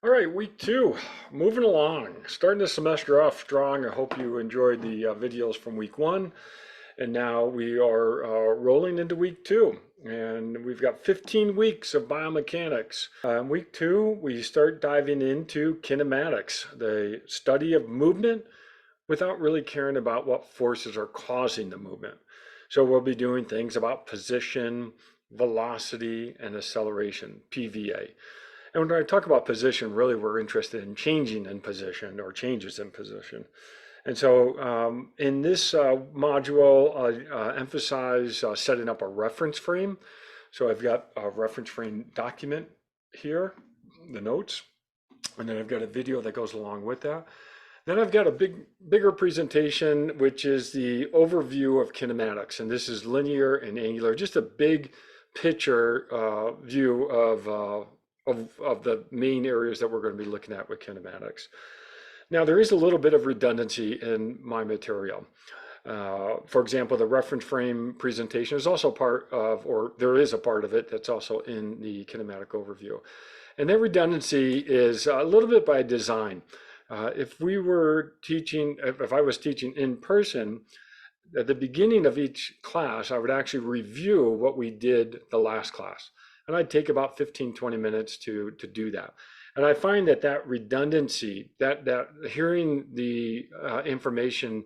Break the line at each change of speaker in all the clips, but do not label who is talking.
All right, week two, moving along, starting the semester off strong. I hope you enjoyed the videos from week one. And now we are rolling into week two. And we've got 15 weeks of biomechanics. Week two, we start diving into kinematics, the study of movement without really caring about what forces are causing the movement. So we'll be doing things about position, velocity, and acceleration, PVA. And when I talk about position, really we're interested in changing in position or changes in position. And so in this module, I emphasize setting up a reference frame. So I've got a reference frame document here, the notes, and then I've got a video that goes along with that. Then I've got a bigger presentation, which is the overview of kinematics. And this is linear and angular, just a big picture view of the main areas that we're going to be looking at with kinematics. Now, there is a little bit of redundancy in my material. For example, the reference frame presentation is also part of, or there is a part of it that's also in the kinematic overview. And that redundancy is a little bit by design. If I was teaching in person, at the beginning of each class, I would actually review what we did the last class. And I'd take about 15, 20 minutes to do that. And I find that redundancy, that hearing the information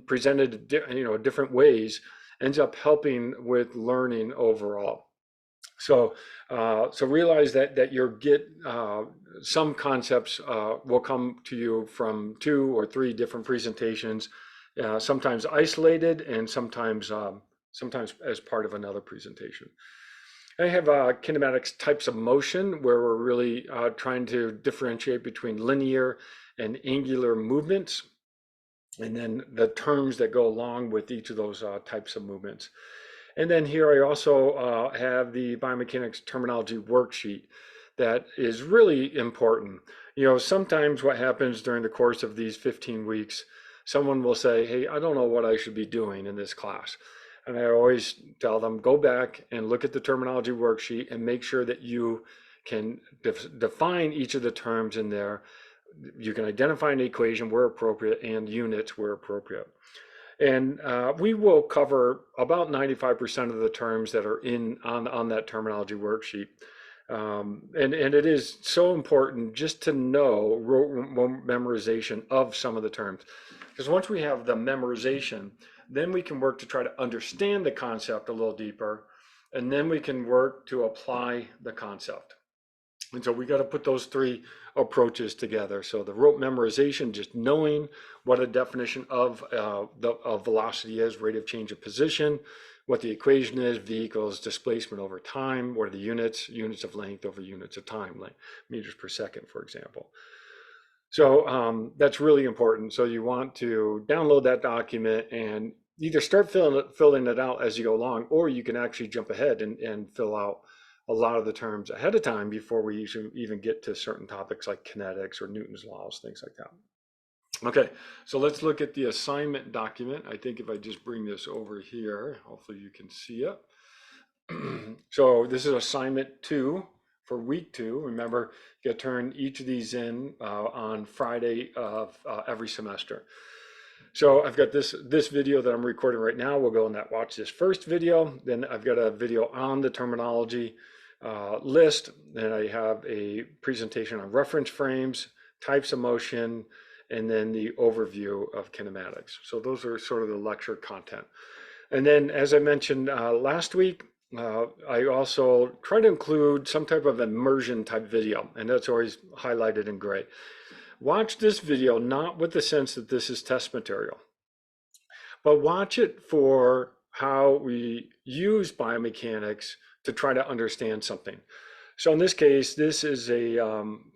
presented different ways ends up helping with learning overall. So, so realize that you get some concepts will come to you from 2 or 3 different presentations, sometimes isolated and sometimes as part of another presentation. I have kinematics types of motion where we're really trying to differentiate between linear and angular movements, and then the terms that go along with each of those types of movements. And then here I also have the biomechanics terminology worksheet that is really important. You know, sometimes what happens during the course of these 15 weeks, someone will say, hey, I don't know what I should be doing in this class. And I always tell them, go back and look at the terminology worksheet and make sure that you can define each of the terms in there. You can identify an equation where appropriate and units where appropriate. And we will cover about 95% of the terms that are on that terminology worksheet. And it is so important just to know memorization of some of the terms. Because once we have the memorization, then we can work to try to understand the concept a little deeper, and then we can work to apply the concept. And so we got to put those 3 approaches together. So the rote memorization, just knowing what a definition of velocity is, rate of change of position, what the equation is, v equals displacement over time, what are the units of length over units of time, like meters per second, for example. So that's really important. So you want to download that document and either start filling it out as you go along, or you can actually jump ahead and fill out a lot of the terms ahead of time before we even get to certain topics like kinetics or Newton's laws, things like that. Okay, so let's look at the assignment document. I think if I just bring this over here, hopefully you can see it. So this is assignment 2 for week 2. Remember, you turn each of these in on Friday of every semester. So I've got this video that I'm recording right now. We'll go and watch this first video. Then I've got a video on the terminology list. Then I have a presentation on reference frames, types of motion, and then the overview of kinematics. So those are sort of the lecture content. And then, as I mentioned last week, I also try to include some type of immersion type video, and that's always highlighted in gray. Watch this video not with the sense that this is test material, but watch it for how we use biomechanics to try to understand something. So in this case, this is a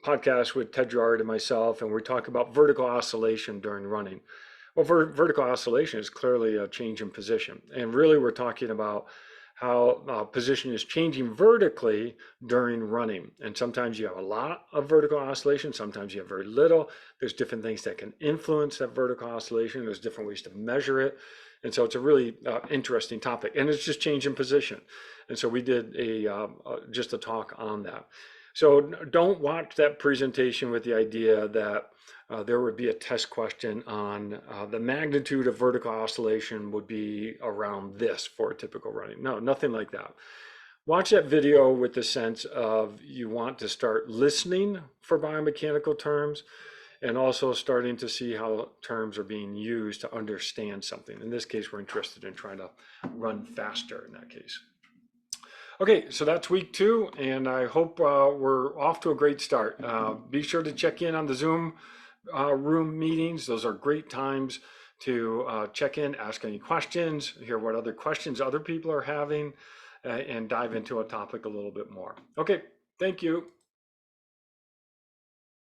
podcast with Ted Gerard and myself, and we talk about vertical oscillation during running. Well, vertical oscillation is clearly a change in position. And really, we're talking about how position is changing vertically during running. And sometimes you have a lot of vertical oscillation, sometimes you have very little. There's different things that can influence that vertical oscillation. There's different ways to measure it. And so it's a really interesting topic. And it's just change in position. And so we did just a talk on that. So don't watch that presentation with the idea that there would be a test question on the magnitude of vertical oscillation would be around this for a typical running. No, nothing like that. Watch that video with the sense of you want to start listening for biomechanical terms and also starting to see how terms are being used to understand something. In this case, we're interested in trying to run faster in that case. Okay, so that's week 2, and I hope we're off to a great start. Be sure to check in on the Zoom room meetings. Those are great times to check in, ask any questions, hear what other questions other people are having, and dive into a topic a little bit more. Okay, thank you.